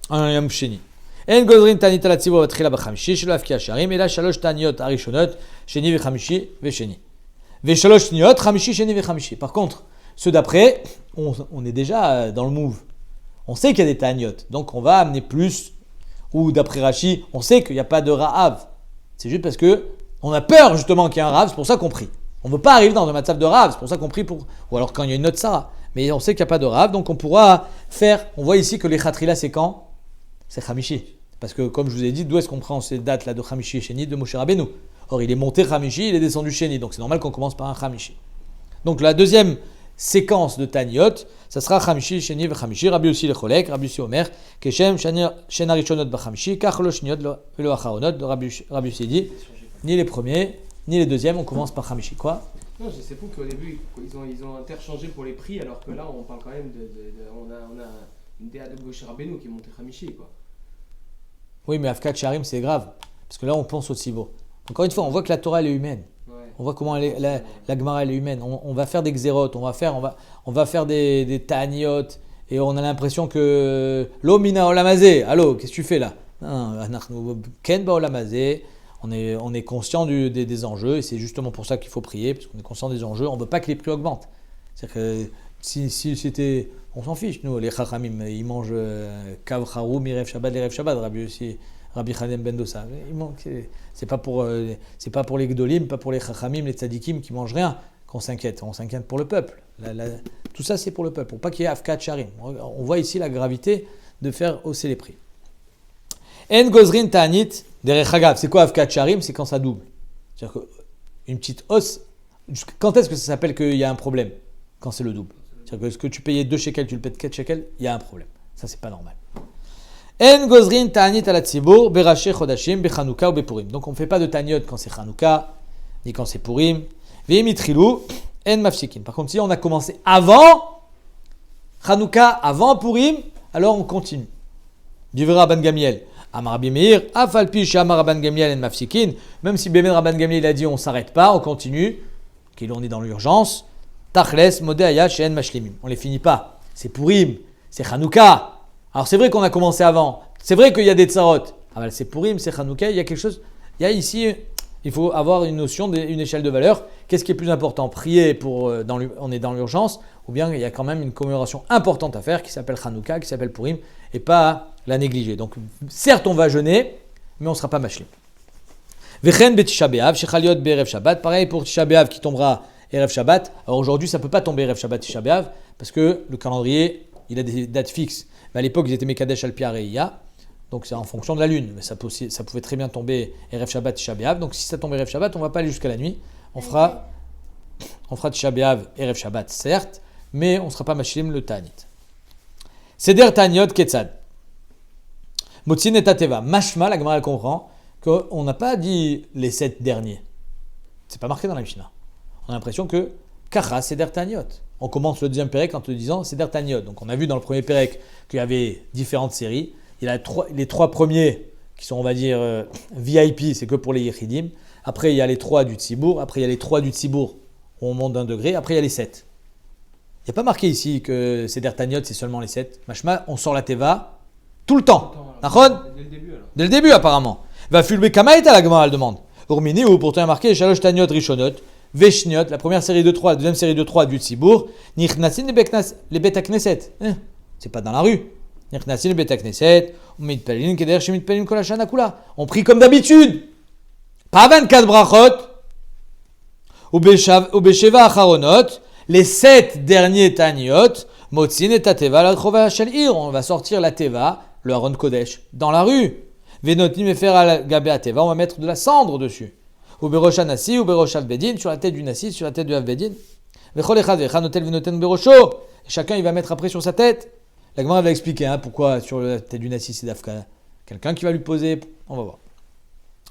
un Yom Sheni. En gozrin tanit al tzibur vatchila b'chamishi shelo afki hasharim ela shalosh taniot arishonot sheni v'chamishi v'sheni v'shalosh taniot chamishi sheni v'chamishi. Par contre, ceux d'après, on est déjà dans le move. On sait qu'il y a des taniot, donc on va amener plus. Ou d'après Rashi, on sait qu'il n'y a pas de Rahav. C'est juste parce que on a peur justement qu'il y ait un Rahav, c'est pour ça qu'on prie. On ne veut pas arriver dans un matzav de Rahav, c'est pour ça qu'on prie ou alors quand il y a une autre Sarah. Mais on sait qu'il n'y a pas de Rahav, donc on pourra faire. On voit ici que les Khatrila, c'est quand? C'est Khamishi. Parce que comme je vous ai dit, d'où est-ce qu'on prend ces dates là de Khamishi et Sheni de Moshe Rabbeinu? Or il est monté Khamishi, il est descendu Sheni, donc c'est normal qu'on commence par un Khamishi. Donc la deuxième séquence de Taniot, ça sera Khamishi, Sheni ve Khamishi, Rabbi Yossi le Cholek, Rabbi Yossi Omer, Keshem, Shena Rishonot ba Khamishi, Kach lo Shniot ve lo Acharonot, de Rabbi Yossi dit, ni les premiers, ni les deuxièmes, on commence par Khamishi. Quoi? Non, c'est fou qu'au début, ils ont interchangé pour les prix, alors que là, on parle quand même on a une DA de Moshe Rabbeinu qui est monté Khamishi, quoi. Oui, mais Afkat Sharim, c'est grave. Parce que là, on pense au Tzibo. Encore une fois, on voit que la Torah, elle est humaine. Ouais. On voit comment la Gemara, elle est humaine. On va faire des xérotes, on va faire des ta'aniot, et on a l'impression que l'omina olamazé, allô, qu'est-ce que tu fais là? Ken ba olamazé, on est conscient des enjeux, et c'est justement pour ça qu'il faut prier, parce qu'on est conscient des enjeux. On ne veut pas que les prix augmentent. C'est-à-dire que si c'était... On s'en fiche, nous, les Chachamim, ils mangent Kav Charou, Mirev Shabbat, les Rev Shabbat, Rabbi Chanem Ben Dosa. C'est pas pour les Gdolim, pas pour les Chachamim, les Tzadikim qui mangent rien qu'on s'inquiète. On s'inquiète pour le peuple. Tout ça, c'est pour le peuple, pour pas qu'il y ait Afkat Sharim. On voit ici la gravité de faire hausser les prix. En Gozrin Ta'anit, Derech Hagav. C'est quoi Afkat Sharim? C'est quand ça double. C'est-à-dire qu'une petite hausse. Quand est-ce que ça s'appelle qu'il y a un problème? Quand c'est le double. C'est-à-dire que ce que tu payais 2 shekels, tu le payes 4 shekels, il y a un problème. Ça, c'est pas normal. En gozrin ta'anit ala tzibur berache chodashim bechanouka ou bepurim. Donc, on ne fait pas de ta'aniot quand c'est Chanouka, ni quand c'est Purim. Ve'im itrilou en mafsikin. Par contre, si on a commencé avant Chanouka, avant Purim, alors on continue. Du vrai Rabban Gamiel. Amar Rabbi Meir, afalpi shamar Rabban Gamiel en mafsikin. Même si Bémen Rabban Gamiel a dit on ne s'arrête pas, on continue, qu'on est dans l'urgence. Tachles, Modéaya, Shen, Mashlimim. On ne les finit pas. C'est Purim, c'est Chanouka. Alors c'est vrai qu'on a commencé avant. C'est vrai qu'il y a des tsarot. Ah ben, c'est Purim, c'est Chanouka. Il y a quelque chose. Il y a ici, il faut avoir une notion, une échelle de valeur. Qu'est-ce qui est plus important? Prier on est dans l'urgence, ou bien il y a quand même une commémoration importante à faire qui s'appelle Chanouka, qui s'appelle Purim, et pas la négliger. Donc certes, on va jeûner, mais on ne sera pas Mashlim. Vechen betisha be'av, shechaliot be'erev Shabbat. Pareil pour Tisha B'Av qui tombera Erev Shabbat. Alors aujourd'hui, ça ne peut pas tomber Erev Shabbat Tisha B'Av parce que le calendrier, il a des dates fixes. Mais à l'époque, ils étaient Mekadesh al Piareia, donc c'est en fonction de la lune. Mais ça pouvait très bien tomber Erev Shabbat Tisha B'Av. Donc si ça tombe Erev Shabbat, on ne va pas aller jusqu'à la nuit. On fera Tisha B'Av, Erev Shabbat, certes, mais on ne sera pas Mashlim le Ta'anit. Seder Ta'aniot Ketzad. Motzin et Tateva. Mashma, la Gemara comprend qu'on n'a pas dit les 7 derniers. C'est pas marqué dans la Mishnah. On a l'impression que Kacha, Seder Ta'aniot. On commence le deuxième Pérec en te disant Seder Ta'aniot. Donc on a vu dans le premier Pérec qu'il y avait différentes séries. Il y a les 3 premiers qui sont, on va dire, VIP, c'est que pour les Yechidim. Après, il y a les 3 du Tzibour. Après, il y a les 3 du Tzibour où on monte d'un degré. Après, il y a les 7. Il n'y a pas marqué ici que Seder Ta'aniot, c'est seulement les 7. Mashma, on sort la Teva tout le temps. Dès le début, alors. Dès le début, apparemment. Va fulbe Kamaït à la Gemara, elle demande. Urmini, ou pourtant il y a marqué Shalosh Ta'aniot Rishonot. Veshniot, la première série de 3, la deuxième série de 3 du Tzibour. Nichnasin le Bet HaKnesset. C'est pas dans la rue. Nichnasin le Bet HaKnesset. Mitpalin keder shemitpalin kol hashana kula. On prie comme d'habitude. Pas 24 brachot. Ou Besheva Acharonot. Les 7 derniers Ta'aniot. Motzin et Tateva la Chova Shel Ir. On va sortir la Teva, le Haron Kodesh, dans la rue. Venotim et faire à Gabé Teva. On va mettre de la cendre dessus. Ou Berosha Nassi, ou Berosha Vedin, sur la tête du Nassi, sur la tête du Vedin. Vechol Echad, Vechanotel Venoten Berosho. Chacun, il va mettre après sur sa tête. La Gemara va expliquer pourquoi sur la tête du Nassi, c'est d'Afka. Quelqu'un qui va lui poser. On va voir.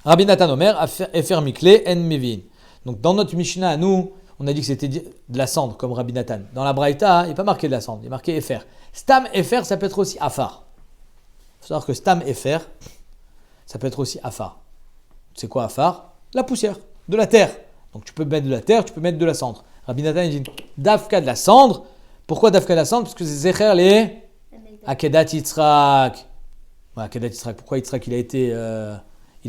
Rabbi Nathan Omer, Efer Mikle, En Mevin. Donc dans notre Mishnah, nous, on a dit que c'était de la cendre, comme Rabbi Nathan. Dans la Braïta, il n'est pas marqué de la cendre, il est marqué Efer. Stam Efer, ça peut être aussi Afar. Il faut savoir que Stam Efer, ça peut être aussi Afar. C'est quoi Afar? La poussière, de la terre. Donc tu peux mettre de la terre, tu peux mettre de la cendre. Rabbi Nathan il dit Dafka de la cendre. Pourquoi Dafka de la cendre? Parce que c'est Zecher les Akedat Yitzhak. Ouais, Akedat Yitzhak, pourquoi Yitzhak il a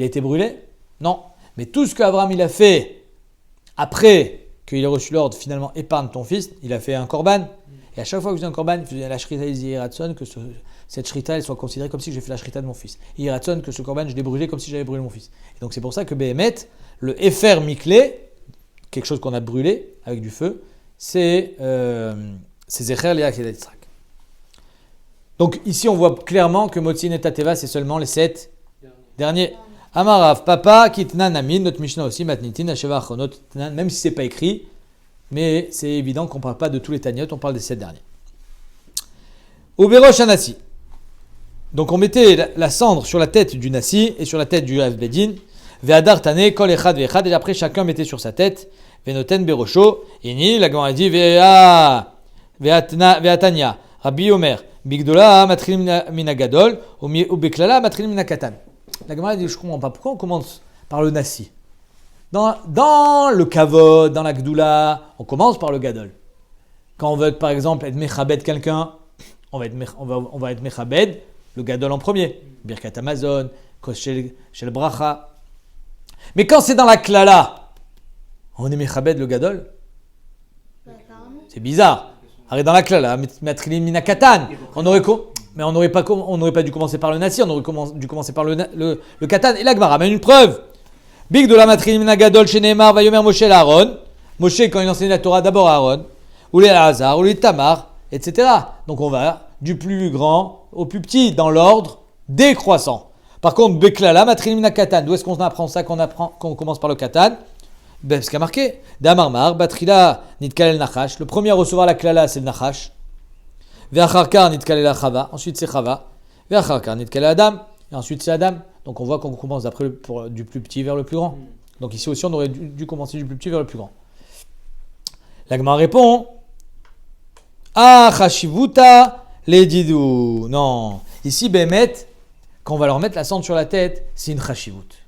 été brûlé? Non. Mais tout ce qu'Abraham il a fait après qu'il ait reçu l'ordre, finalement épargne ton fils, il a fait un korban. Et à chaque fois que je faisais un korban, il faisait la shrita Yiratson, que cette shrita elle soit considérée comme si j'ai fait la shrita de mon fils. Yiratson, que ce korban je l'ai brûlé comme si j'avais brûlé mon fils. Et donc c'est pour ça que Behemet, le Efer Miklé, quelque chose qu'on a brûlé avec du feu, c'est Zecher Léa Kedat Yitzhak. Donc ici on voit clairement que Motzin et Tateva c'est seulement les 7 derniers. Amarav, Papa, Kitnan, Amin, notre Mishnah aussi, Matnitin, Asheva, Achronot, même si c'est pas écrit, mais c'est évident qu'on ne parle pas de tous les Taniot, on parle des 7 derniers. Oberosh Anassi. Donc on mettait la cendre sur la tête du Nassi et sur la tête du Avbedin. Ve'adar Tane, Kol Echad Ve'echad, et après chacun mettait sur sa tête. Ve'noten Berosho, Ini, la Gemara dit Ve'atania, Rabbi Omer, Bigdola, Matrin Minagadol, ou Beklala, Matrin Minakatan. La Gemara dit, je ne comprends pas, pourquoi on commence par le Nassi? Dans le Kavod, dans la Gdoula, on commence par le Gadol. Quand on veut, par exemple, être Mechabed quelqu'un, on va être Mechabed, le Gadol en premier. Birkat Amazon, Shel Bracha. Mais quand c'est dans la Klala, on est Mechabed le Gadol? C'est bizarre. Arrête dans la Klala, Matrilim Minakatan. On n'aurait pas dû commencer par le Nassi, on aurait dû commencer par le Katan. Et la Gemara amène une preuve. Big de la Matrilim Minagadol chez Neymar, Vayomer Moshe l'Aaron. Moshe, quand il enseignait la Torah, d'abord à Aaron, ou les Hazar, ou les Tamar, etc. Donc on va du plus grand au plus petit, dans l'ordre décroissant. Par contre, Beklala, Matrilim Minakatan, d'où est-ce qu'on apprend ça, qu'on commence par le Katan? Parce qu'il y a marqué, Damarmar, Batrila, Nitkalel Nachash. Le premier à recevoir la Klala, c'est le Nachash. Ve'acharkar Nitkalel Chava. Ensuite, c'est Chava. Ve'acharkar Nitkalel Adam. Et ensuite, c'est Adam. Donc, on voit qu'on commence d'après du plus petit vers le plus grand. Donc, ici aussi, on aurait dû commencer du plus petit vers le plus grand. La Gemara répond Ah, Chashivuta, Ledidou. Non. Ici, Behemet, quand on va leur mettre la cendre sur la tête, c'est une Chashivut.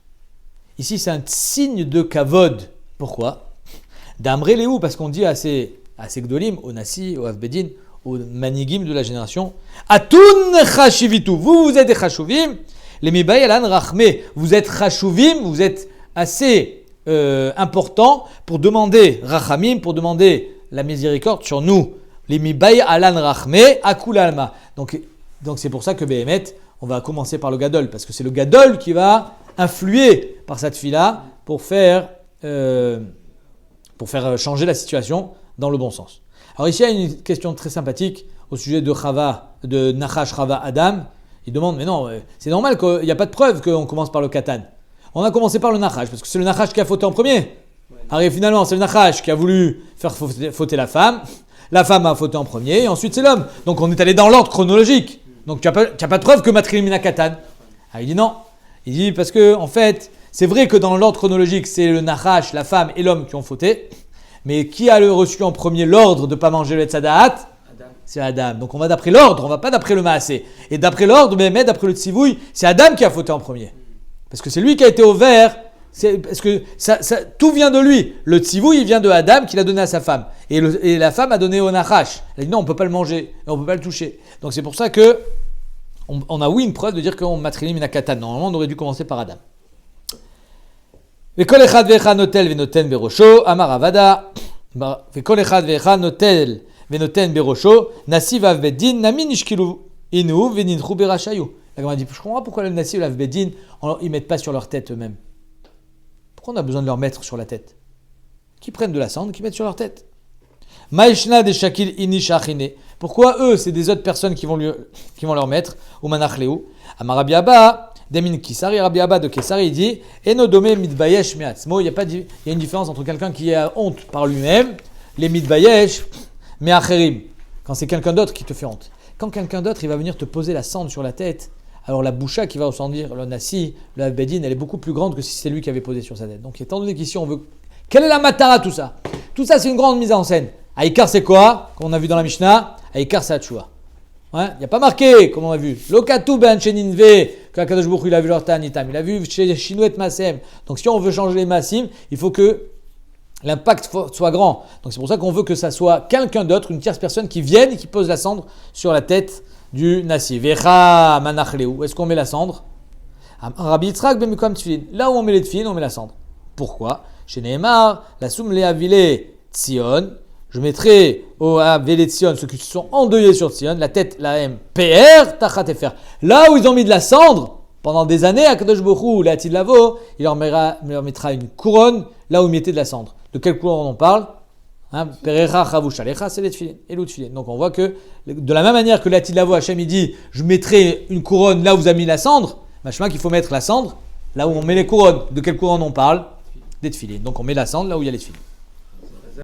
Ici, c'est un signe de Kavod. Pourquoi? D'Amré Léou, parce qu'on dit à ces Gdolim, au Nassi, au Avbedin, aux Manigim de la génération, Atun Chashivitu, vous êtes des Chashuvim, les Mibaï Alan Rachme, vous êtes Chashuvim, vous êtes assez importants pour demander Rachamim, pour demander la miséricorde sur nous. Les Mibaï Alan Rachme, Akul Alma. Donc c'est pour ça que Behemet, on va commencer par le Gadol, parce que c'est le Gadol qui va influer par cette fille-là pour faire changer la situation dans le bon sens. Alors ici, il y a une question très sympathique au sujet de Nachash, Chava, Adam. Il demande, mais non, c'est normal qu'il n'y a pas de preuve qu'on commence par le Katan. On a commencé par le Nachash, parce que c'est le Nachash qui a fauté en premier. Alors finalement, c'est le Nachash qui a voulu faire fauter la femme a fauté en premier, et ensuite c'est l'homme. Donc on est allé dans l'ordre chronologique. Donc tu n'as pas de preuve que Matrilimina Katan. Alors il dit non. Il dit parce que, en fait, c'est vrai que dans l'ordre chronologique, c'est le Nachash, la femme et l'homme qui ont fauté. Mais qui a reçu en premier l'ordre de ne pas manger le Tzadaat? C'est Adam. Donc on va d'après l'ordre, on ne va pas d'après le Maasé. Et d'après l'ordre, mais d'après le Tzivouï, c'est Adam qui a fauté en premier. Parce que c'est lui qui a été ouvert. Parce que tout vient de lui. Le Tzivouï, il vient de Adam qui l'a donné à sa femme. Et la femme a donné au Nachash. Elle a dit non, on ne peut pas le manger, on ne peut pas le toucher. Donc c'est pour ça que on a une preuve de dire qu'on matrilim minakatan. Normalement, on aurait dû commencer par Adam. Vekol echad ve'echad notel venoten berosho, amar Avada. Vekol echad ve'echad notel venoten berosho, nasi vavbedin, nami nishkilu inu veninchu berashayu. La Gemara dit, je comprends pourquoi le nasi et l'avbedin, ils ne mettent pas sur leur tête eux-mêmes. Pourquoi on a besoin de leur mettre sur la tête? Qui prennent de la cendre, qui mettent sur leur tête. Maïshna de Shakil ini shachine. Pourquoi eux, c'est des autres personnes qui vont leur mettre au manachleu. Amar Rabbi Abba, Demin Kisari, Rabbi Abba de Kesari, il dit Enodome mitbayesh me'atzmo. Il y a une différence entre quelqu'un qui a honte par lui-même, les mitbayesh me'acherim. Quand c'est quelqu'un d'autre qui te fait honte. Quand quelqu'un d'autre, il va venir te poser la cendre sur la tête, alors la boucha qui va ressentir le nasi, le abedin, elle est beaucoup plus grande que si c'est lui qui avait posé sur sa tête. Donc étant donné qu'ici on veut. Quelle est la matara tout ça? tout ça c'est une grande mise en scène. Aïkar c'est quoi? Comme on a vu dans la Mishnah, Aïkar c'est Hatchoua. Il n'y a pas marqué, comme on a vu, Lokatu ben Sheninve, que Akadosh Baruch Hu il a vu leur Tanitam, il a vu chez Shinouet Masem. Donc si on veut changer les Massim, il faut que l'impact soit grand. Donc c'est pour ça qu'on veut que ça soit quelqu'un d'autre, une tierce personne qui vienne et qui pose la cendre sur la tête du Nassi. Vecha manachleu. Où est-ce qu'on met la cendre? Rabbi Yitzhak ben Mikom Tfilin. Là où on met les tfilin, on met la cendre. Pourquoi? Chez Nehemar, la soum le avile Tzion. Je mettrai au avile Tzion, ceux qui se sont endeuillés sur Tzion, la tête, la M, PR, Tachat Efer. Là où ils ont mis de la cendre, pendant des années, à Kadosh Baruch Hu, la Tidlavo, il leur mettra une couronne, là où ils mettaient de la cendre. De quelle couronne on parle? Perecha Chavush Alecha, c'est les tfilin, et l'autre tfilin. Donc on voit que, de la même manière que la Tidlavo, Hachem, il dit, je mettrai une couronne là où vous avez mis la cendre, machin qu'il faut mettre la cendre, là où on met les couronnes. De quelle couronne on parle? Des tfilin. Donc on met la cendre là où il y a les tfilin.